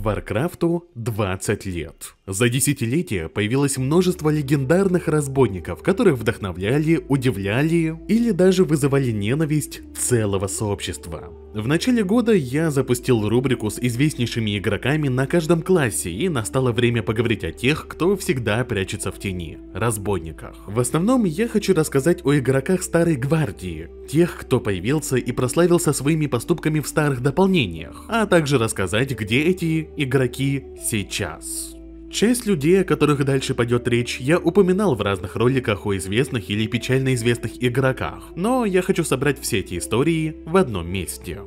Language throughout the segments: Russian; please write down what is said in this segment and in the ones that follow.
Варкрафту 20 лет. За десятилетия появилось множество легендарных разбойников, которых вдохновляли, удивляли или даже вызывали ненависть целого сообщества. В начале года я запустил рубрику с известнейшими игроками на каждом классе, и настало время поговорить о тех, кто всегда прячется в тени – разбойниках. В основном я хочу рассказать о игроках Старой Гвардии, тех, кто появился и прославился своими поступками в старых дополнениях, а также рассказать, где эти игроки сейчас. Часть людей, о которых дальше пойдет речь, я упоминал в разных роликах о известных или печально известных игроках, но я хочу собрать все эти истории в одном месте.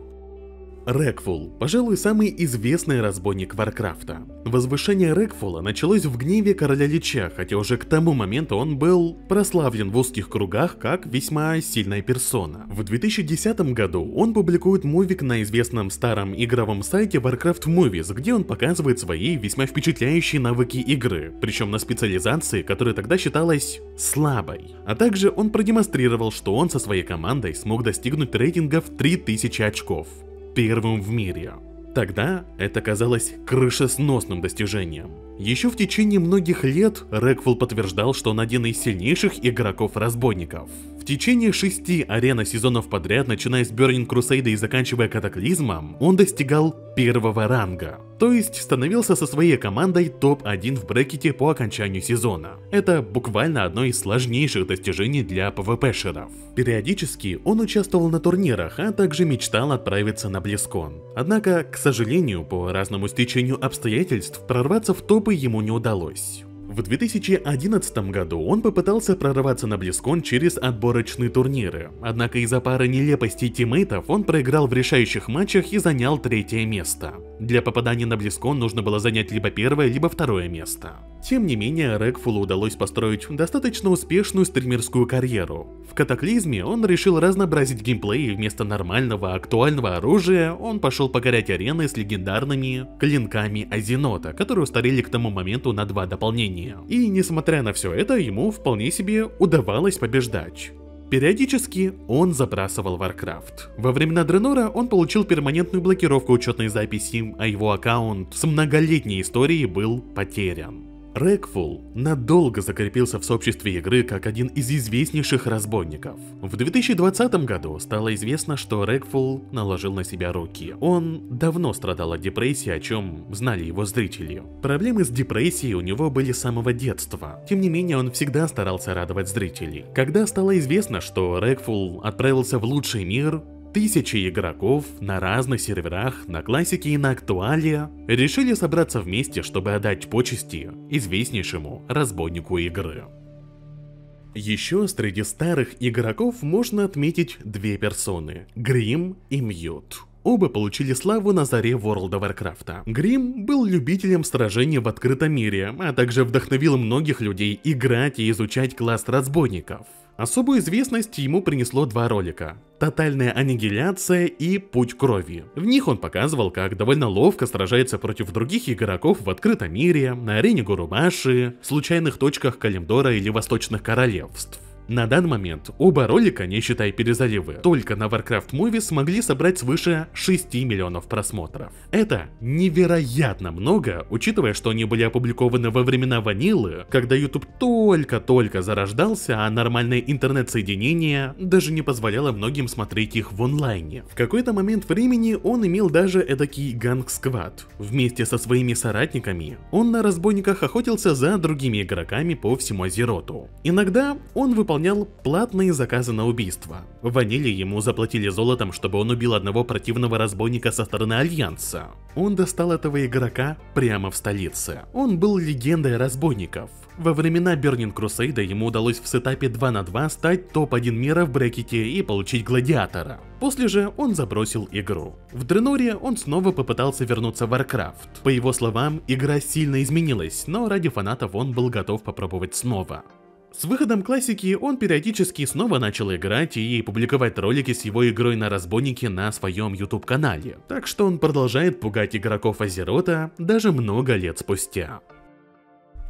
Рекфул, пожалуй, самый известный разбойник Варкрафта. Возвышение Рекфула началось в гневе короля Лича, хотя уже к тому моменту он был прославлен в узких кругах как весьма сильная персона. В 2010 году он публикует мувик на известном старом игровом сайте Warcraft Movies, где он показывает свои весьма впечатляющие навыки игры, причем на специализации, которая тогда считалась слабой. А также он продемонстрировал, что он со своей командой смог достигнуть рейтинга в 3000 очков. Первым в мире. Тогда это казалось крышесносным достижением. Еще в течение многих лет Рекфул подтверждал, что он один из сильнейших игроков-разбойников. В течение 6 арена сезонов подряд, начиная с Burning Crusade и заканчивая Катаклизмом, он достигал первого ранга. То есть становился со своей командой топ-1 в брекете по окончанию сезона. Это буквально одно из сложнейших достижений для PvP-шеров. Периодически он участвовал на турнирах, а также мечтал отправиться на BlizzCon. Однако, к сожалению, по разному стечению обстоятельств, прорваться в топы ему не удалось. В 2011 году он попытался прорваться на BlizzCon через отборочные турниры, однако из-за пары нелепостей тиммейтов он проиграл в решающих матчах и занял 3-е место. Для попадания на BlizzCon нужно было занять либо 1-е, либо 2-е место. Тем не менее, Рекфулу удалось построить достаточно успешную стримерскую карьеру. В Катаклизме он решил разнообразить геймплей, и вместо нормального актуального оружия он пошел покорять арены с легендарными клинками Азинота, которые устарели к тому моменту на 2 дополнения. И несмотря на все это, ему вполне себе удавалось побеждать. Периодически он забрасывал Warcraft. Во времена Дренора он получил перманентную блокировку учетной записи, а его аккаунт с многолетней историей был потерян. Рекфул надолго закрепился в сообществе игры как один из известнейших разбойников. В 2020 году стало известно, что Рекфул наложил на себя руки. Он давно страдал от депрессии, о чем знали его зрители. Проблемы с депрессией у него были с самого детства. Тем не менее, он всегда старался радовать зрителей. Когда стало известно, что Рекфул отправился в лучший мир, тысячи игроков на разных серверах, на классике и на актуале решили собраться вместе, чтобы отдать почести известнейшему разбойнику игры. Еще среди старых игроков можно отметить 2 персоны – Грим и Мьют. Оба получили славу на заре World of Warcraft. Грим был любителем сражений в открытом мире, а также вдохновил многих людей играть и изучать класс разбойников. Особую известность ему принесло 2 ролика – «Тотальная аннигиляция» и «Путь крови». В них он показывал, как довольно ловко сражается против других игроков в открытом мире, на арене Гурумаши, случайных точках Калимдора или Восточных Королевств. На данный момент оба ролика, не считая перезаливы, только на Warcraft Movies смогли собрать свыше 6 миллионов просмотров. Это невероятно много, учитывая, что они были опубликованы во времена ванилы, когда YouTube только-только зарождался, а нормальное интернет-соединение даже не позволяло многим смотреть их в онлайне. В какой-то момент времени он имел даже эдакий ганг-сквад. Вместе со своими соратниками он на разбойниках охотился за другими игроками по всему Азероту. Иногда он выполнял платные заказы на убийство. В ваниле ему заплатили золотом, чтобы он убил одного противного разбойника со стороны Альянса. Он достал этого игрока прямо в столице. Он был легендой разбойников. Во времена Burning Crusade ему удалось в сетапе 2 на 2 стать топ-1 мира в брекете и получить гладиатора. После же он забросил игру. В Дреноре он снова попытался вернуться в Warcraft. По его словам, игра сильно изменилась, но ради фанатов он был готов попробовать снова. С выходом классики он периодически снова начал играть и публиковать ролики с его игрой на разбойнике на своем YouTube-канале, так что он продолжает пугать игроков Азерота даже много лет спустя.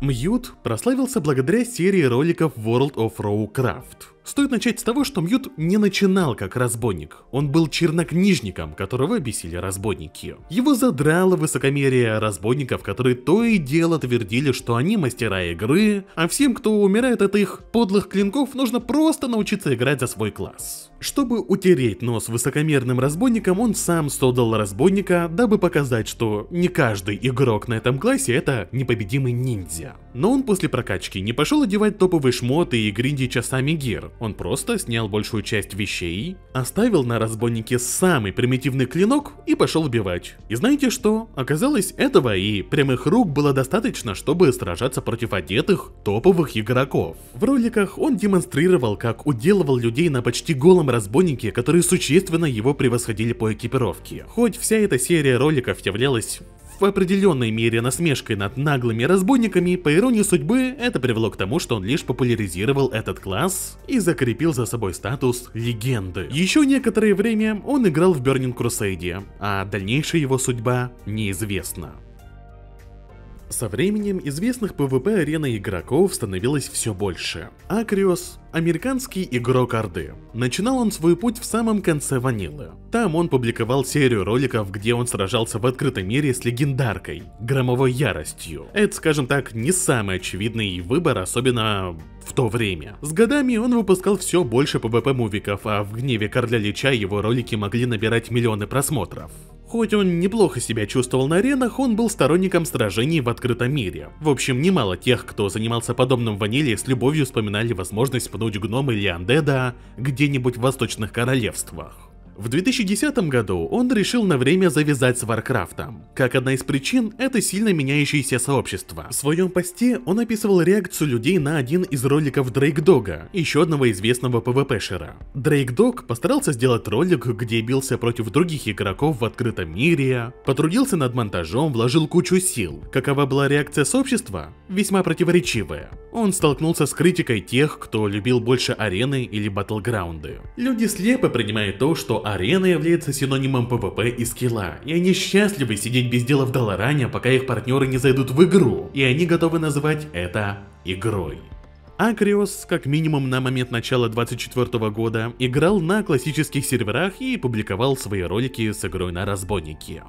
Мьют прославился благодаря серии роликов World of Warcraft. Стоит начать с того, что Мьют не начинал как разбойник. Он был чернокнижником, которого бесили разбойники. Его задрало высокомерие разбойников, которые то и дело твердили, что они мастера игры, а всем, кто умирает от их подлых клинков, нужно просто научиться играть за свой класс. Чтобы утереть нос высокомерным разбойникам, он сам создал разбойника, дабы показать, что не каждый игрок на этом классе это непобедимый ниндзя. Но он после прокачки не пошел одевать топовые шмоты и гриндить часами гир. Он просто снял большую часть вещей, оставил на разбойнике самый примитивный клинок и пошел убивать. И знаете что? Оказалось, этого и прямых рук было достаточно, чтобы сражаться против одетых топовых игроков. В роликах он демонстрировал, как уделывал людей на почти голом разбойнике, которые существенно его превосходили по экипировке. Хоть вся эта серия роликов являлась в определенной мере насмешкой над наглыми разбойниками, по иронии судьбы, это привело к тому, что он лишь популяризировал этот класс и закрепил за собой статус легенды. Еще некоторое время он играл в Burning Crusade, а дальнейшая его судьба неизвестна. Со временем известных PvP арены игроков становилось все больше. Акриос – американский игрок Орды. Начинал он свой путь в самом конце ванилы. Там он публиковал серию роликов, где он сражался в открытом мире с легендаркой – Громовой Яростью. Это, скажем так, не самый очевидный выбор, особенно в то время. С годами он выпускал все больше PvP-мувиков, а в Гневе Короля Лича его ролики могли набирать миллионы просмотров. Хоть он неплохо себя чувствовал на аренах, он был сторонником сражений в открытом мире. В общем, немало тех, кто занимался подобным в ваниле, с любовью вспоминали возможность пнуть гнома или андеда где-нибудь в восточных королевствах. В 2010 году он решил на время завязать с Варкрафтом. Как одна из причин, это сильно меняющееся сообщество. В своем посте он описывал реакцию людей на один из роликов Дрейк Дога, еще одного известного PvP-шера. Дрейк Дог постарался сделать ролик, где бился против других игроков в открытом мире, потрудился над монтажом, вложил кучу сил. Какова была реакция сообщества? Весьма противоречивая. Он столкнулся с критикой тех, кто любил больше арены или батлграунды. Люди слепо принимают то, что арена является синонимом PvP и скилла, и они счастливы сидеть без дела в Долоране, пока их партнеры не зайдут в игру, и они готовы называть это игрой. Акриос, как минимум на момент начала 2024 года, играл на классических серверах и публиковал свои ролики с игрой на разбойнике.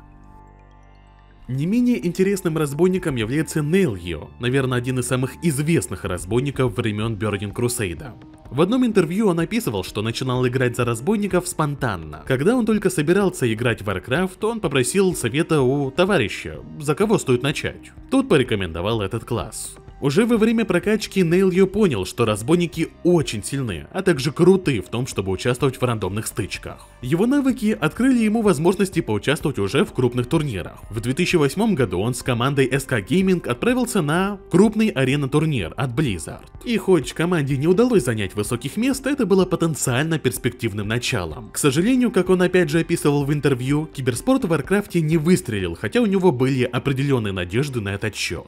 Не менее интересным разбойником является Нейлью, наверное, один из самых известных разбойников времен Burning Crusade. В одном интервью он описывал, что начинал играть за разбойников спонтанно. Когда он только собирался играть в Warcraft, он попросил совета у товарища, за кого стоит начать. Тот порекомендовал этот класс. Уже во время прокачки Нейлью понял, что разбойники очень сильны, а также круты в том, чтобы участвовать в рандомных стычках. Его навыки открыли ему возможности поучаствовать уже в крупных турнирах. В 2008 году он с командой SK Gaming отправился на крупный арена-турнир от Blizzard. И хоть команде не удалось занять высоких мест, это было потенциально перспективным началом. К сожалению, как он опять же описывал в интервью, киберспорт в Warcraft не выстрелил, хотя у него были определенные надежды на этот счет.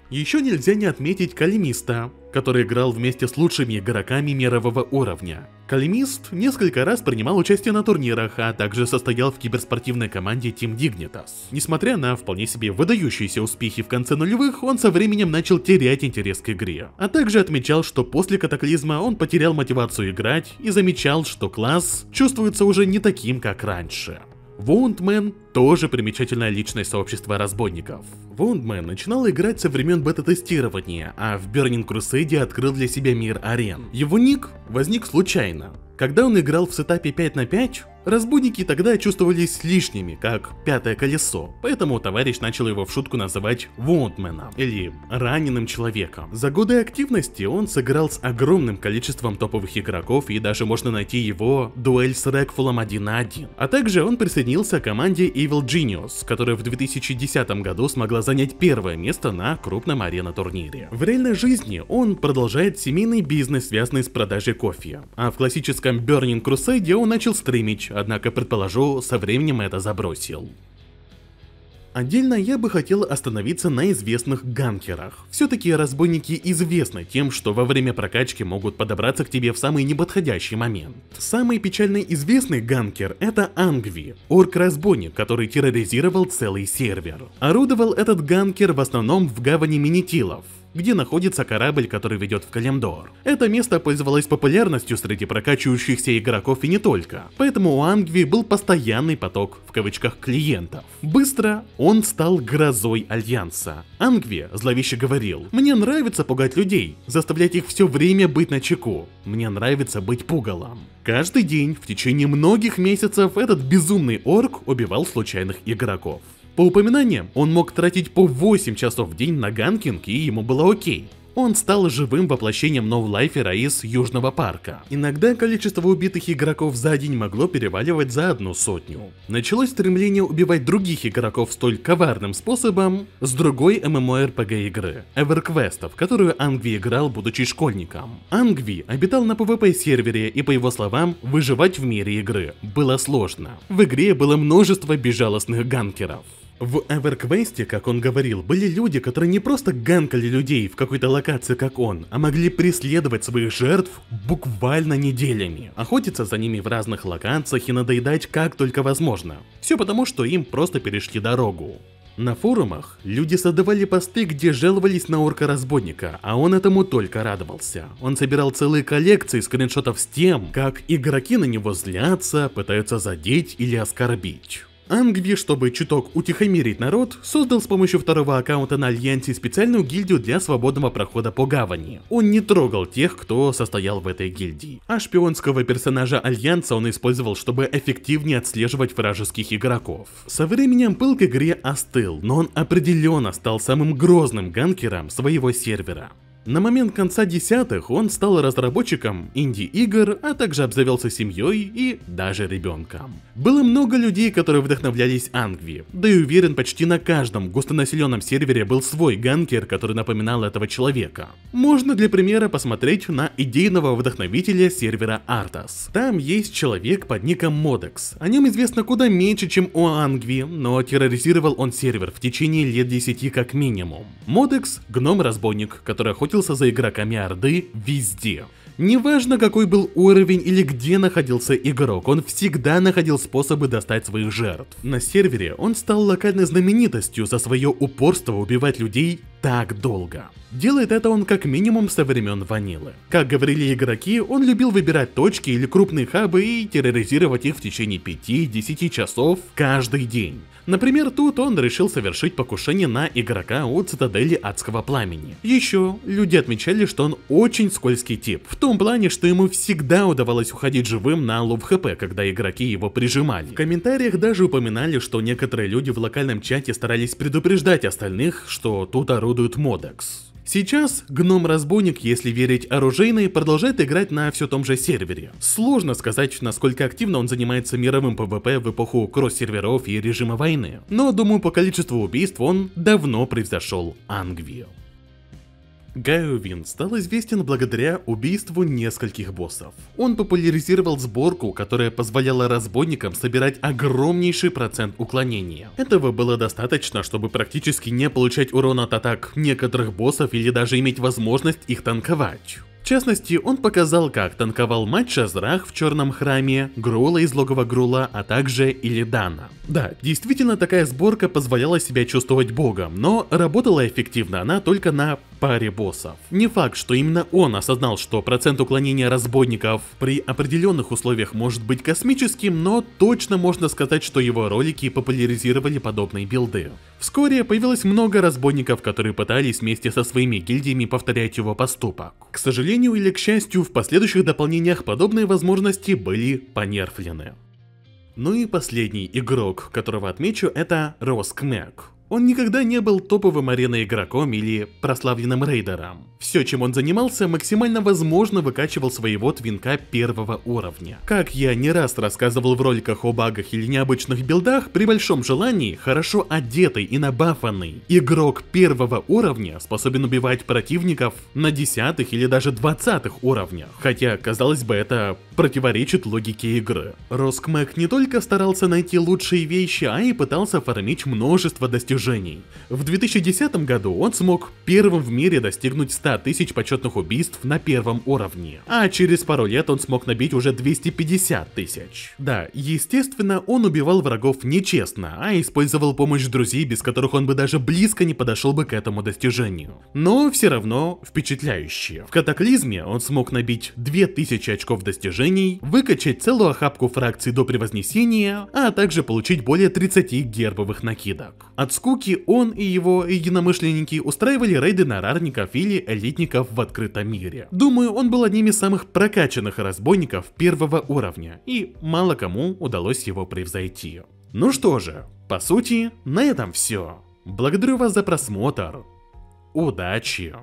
Еще нельзя не отметить Калимиста, который играл вместе с лучшими игроками мирового уровня. Калимист несколько раз принимал участие на турнирах, а также состоял в киберспортивной команде Team Dignitas. Несмотря на вполне себе выдающиеся успехи в конце нулевых, он со временем начал терять интерес к игре. А также отмечал, что после катаклизма он потерял мотивацию играть и замечал, что класс чувствуется уже не таким, как раньше. Woundman тоже примечательная личность сообщества разбойников. Woundman начинал играть со времен бета-тестирования, а в Burning Crusade открыл для себя мир арен. Его ник возник случайно. Когда он играл в сетапе 5 на 5, разбойники тогда чувствовались лишними, как пятое колесо, поэтому товарищ начал его в шутку называть Woundman, или раненым человеком. За годы активности он сыграл с огромным количеством топовых игроков, и даже можно найти его дуэль с Рекфулом 1 на 1. А также он присоединился к команде Evil Genius, которая в 2010 году смогла занять первое место на крупном арена-турнире. В реальной жизни он продолжает семейный бизнес, связанный с продажей кофе, а в классическом Burning Crusade он начал стримить, однако, предположу, со временем это забросил. Отдельно я бы хотел остановиться на известных ганкерах. Все-таки разбойники известны тем, что во время прокачки могут подобраться к тебе в самый неподходящий момент. Самый печально известный ганкер — это Ангви, орк-разбойник, который терроризировал целый сервер. Орудовал этот ганкер в основном в гавани Минитилов. где находится корабль, который ведет в Калимдор. Это место пользовалось популярностью среди прокачивающихся игроков и не только, поэтому у Ангви был постоянный поток в кавычках клиентов. Быстро он стал грозой Альянса. Ангви зловеще говорил: «Мне нравится пугать людей, заставлять их все время быть начеку. Мне нравится быть пугалом». Каждый день в течение многих месяцев этот безумный орк убивал случайных игроков. По упоминаниям, он мог тратить по 8 часов в день на ганкинг, и ему было окей. Он стал живым воплощением ноулайфера из Южного парка. Иногда количество убитых игроков за день могло переваливать за 100. Началось стремление убивать других игроков столь коварным способом с другой MMORPG игры — EverQuest, в которую Ангви играл, будучи школьником. Ангви обитал на PvP сервере, и по его словам, выживать в мире игры было сложно. В игре было множество безжалостных ганкеров. В EverQuest, как он говорил, были люди, которые не просто ганкали людей в какой-то локации, как он, а могли преследовать своих жертв буквально неделями, охотиться за ними в разных локациях и надоедать как только возможно. Все потому, что им просто перешли дорогу. На форумах люди создавали посты, где жаловались на орка-разбойника, а он этому только радовался. Он собирал целые коллекции скриншотов с тем, как игроки на него злятся, пытаются задеть или оскорбить. Ангви, чтобы чуток утихомирить народ, создал с помощью второго аккаунта на Альянсе специальную гильдию для свободного прохода по гавани. Он не трогал тех, кто состоял в этой гильдии. А шпионского персонажа Альянса он использовал, чтобы эффективнее отслеживать вражеских игроков. Со временем пыл к игре остыл, но он определенно стал самым грозным ганкером своего сервера. На момент конца десятых он стал разработчиком инди-игр, а также обзавелся семьей и даже ребенком. Было много людей, которые вдохновлялись Ангви, да и уверен, почти на каждом густонаселенном сервере был свой ганкер, который напоминал этого человека. Можно для примера посмотреть на идейного вдохновителя сервера Arthas. Там есть человек под ником Modex. О нем известно куда меньше, чем о Ангви, но терроризировал он сервер в течение лет 10 как минимум. Modex — гном-разбойник, который охотился за игроками Орды везде. Неважно, какой был уровень или где находился игрок, он всегда находил способы достать своих жертв. На сервере он стал локальной знаменитостью за свое упорство убивать людей так долго. Делает это он как минимум со времен ванилы. Как говорили игроки, он любил выбирать точки или крупные хабы и терроризировать их в течение 5-10 часов каждый день. Например, тут он решил совершить покушение на игрока от цитадели Адского Пламени. Еще люди отмечали, что он очень скользкий тип, в том плане, что ему всегда удавалось уходить живым на лов хп, когда игроки его прижимали. В комментариях даже упоминали, что некоторые люди в локальном чате старались предупреждать остальных, что тут орудует Modex. Сейчас гном-разбойник, если верить оружейной, продолжает играть на все том же сервере. Сложно сказать, насколько активно он занимается мировым PvP в эпоху кросс-серверов и режима войны, но думаю, по количеству убийств он давно превзошел Ангви. Гайовин стал известен благодаря убийству нескольких боссов. Он популяризировал сборку, которая позволяла разбойникам собирать огромнейший процент уклонения. Этого было достаточно, чтобы практически не получать урона от атак некоторых боссов или даже иметь возможность их танковать. В частности, он показал, как танковал мать Шазрах в Черном Храме, Грула из Логова Грула, а также Илидана. Да, действительно такая сборка позволяла себя чувствовать богом, но работала эффективно она только на паре боссов. Не факт, что именно он осознал, что процент уклонения разбойников при определенных условиях может быть космическим, но точно можно сказать, что его ролики популяризировали подобные билды. Вскоре появилось много разбойников, которые пытались вместе со своими гильдиями повторять его поступок. К сожалению или к счастью, в последующих дополнениях подобные возможности были понерфлены. Ну и последний игрок, которого отмечу, это Роскмек. Он никогда не был топовым ареной игроком или прославленным рейдером. Все, чем он занимался, максимально возможно выкачивал своего твинка первого уровня. Как я не раз рассказывал в роликах о багах или необычных билдах, при большом желании, хорошо одетый и набафанный игрок первого уровня способен убивать противников на 10-х или даже 20-х уровнях. Хотя, казалось бы, это противоречит логике игры. Роскмек не только старался найти лучшие вещи, а и пытался фармить множество достижений достижений. В 2010 году он смог первым в мире достигнуть 100 тысяч почетных убийств на первом уровне, а через пару лет он смог набить уже 250 тысяч. Да, естественно, он убивал врагов нечестно, а использовал помощь друзей, без которых он бы даже близко не подошел бы к этому достижению. Но все равно впечатляюще. В Катаклизме он смог набить 2000 очков достижений, выкачать целую охапку фракций до превознесения, а также получить более 30 гербовых накидок. От скуки он и его единомышленники устраивали рейды на рарников или элитников в открытом мире. Думаю, он был одним из самых прокачанных разбойников первого уровня, и мало кому удалось его превзойти. Ну что же, по сути, на этом все. Благодарю вас за просмотр. Удачи!